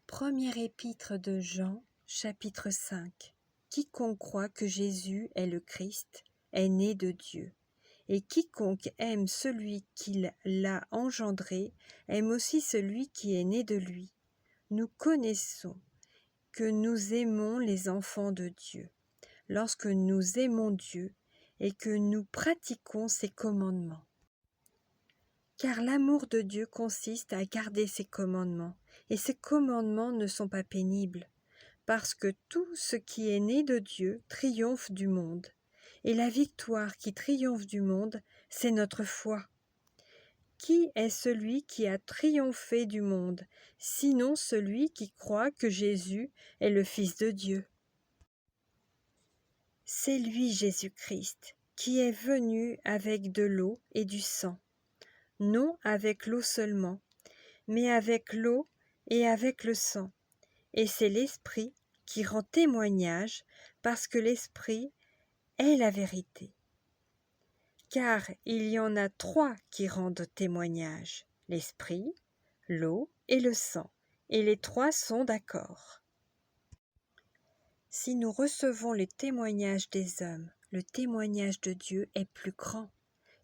Première épître de Jean, chapitre 5. Quiconque croit que Jésus est le Christ est né de Dieu, et quiconque aime celui qui l'a engendré aime aussi celui qui est né de lui. Nous connaissons que nous aimons les enfants de Dieu, lorsque nous aimons Dieu et que nous pratiquons ses commandements. Car l'amour de Dieu consiste à garder ses commandements, et ses commandements ne sont pas pénibles, parce que tout ce qui est né de Dieu triomphe du monde, et la victoire qui triomphe du monde, c'est notre foi. Qui est celui qui a triomphé du monde, sinon celui qui croit que Jésus est le Fils de Dieu? C'est lui, Jésus-Christ, qui est venu avec de l'eau et du sang, non avec l'eau seulement, mais avec l'eau et avec le sang. Et c'est l'Esprit qui rend témoignage, parce que l'Esprit est la vérité. Car il y en a trois qui rendent témoignage, l'Esprit, l'eau et le sang, et les trois sont d'accord. Si nous recevons le témoignage des hommes, le témoignage de Dieu est plus grand.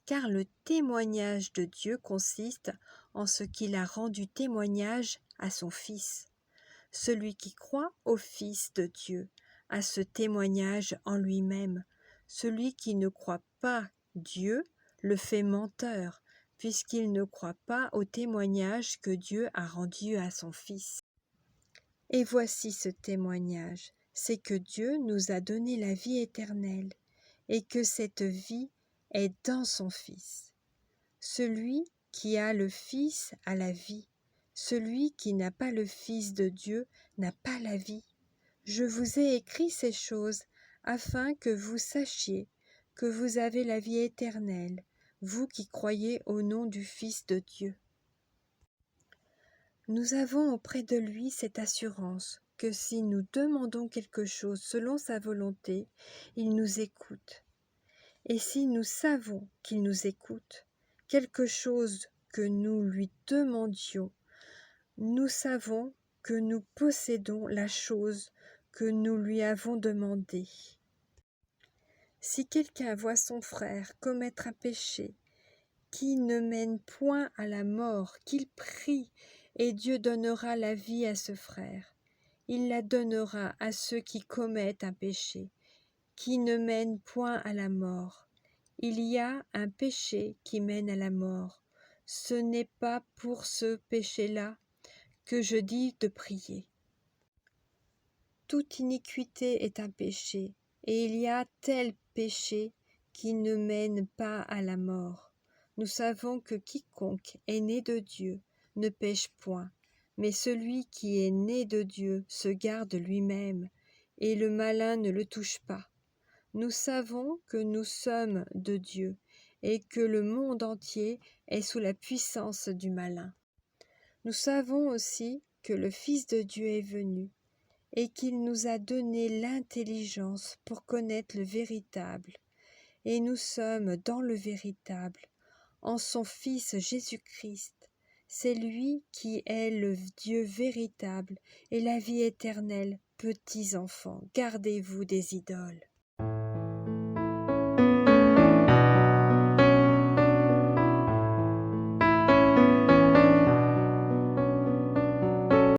Car le témoignage de Dieu consiste en ce qu'il a rendu témoignage à son Fils. Celui qui croit au Fils de Dieu a ce témoignage en lui-même. Celui qui ne croit pas Dieu le fait menteur, puisqu'il ne croit pas au témoignage que Dieu a rendu à son Fils. Et voici ce témoignage, c'est que Dieu nous a donné la vie éternelle, et que cette vie est dans son Fils. Celui qui a le Fils a la vie. Celui qui n'a pas le Fils de Dieu n'a pas la vie. Je vous ai écrit ces choses afin que vous sachiez que vous avez la vie éternelle, vous qui croyez au nom du Fils de Dieu. Nous avons auprès de lui cette assurance que si nous demandons quelque chose selon sa volonté, il nous écoute. Et si nous savons qu'il nous écoute, quelque chose que nous lui demandions, nous savons que nous possédons la chose que nous lui avons demandée. Si quelqu'un voit son frère commettre un péché qui ne mène point à la mort, qu'il prie, et Dieu donnera la vie à ce frère. Il la donnera à ceux qui commettent un péché qui ne mène point à la mort. Il y a un péché qui mène à la mort. Ce n'est pas pour ce péché-là que je dis de prier. Toute iniquité est un péché, et il y a tel péché qui ne mène pas à la mort. Nous savons que quiconque est né de Dieu ne pêche point, mais celui qui est né de Dieu se garde lui-même, et le malin ne le touche pas. Nous savons que nous sommes de Dieu, et que le monde entier est sous la puissance du malin. Nous savons aussi que le Fils de Dieu est venu, et qu'il nous a donné l'intelligence pour connaître le véritable, et nous sommes dans le véritable, en son Fils Jésus-Christ. C'est lui qui est le Dieu véritable et la vie éternelle. Petits enfants, gardez-vous des idoles.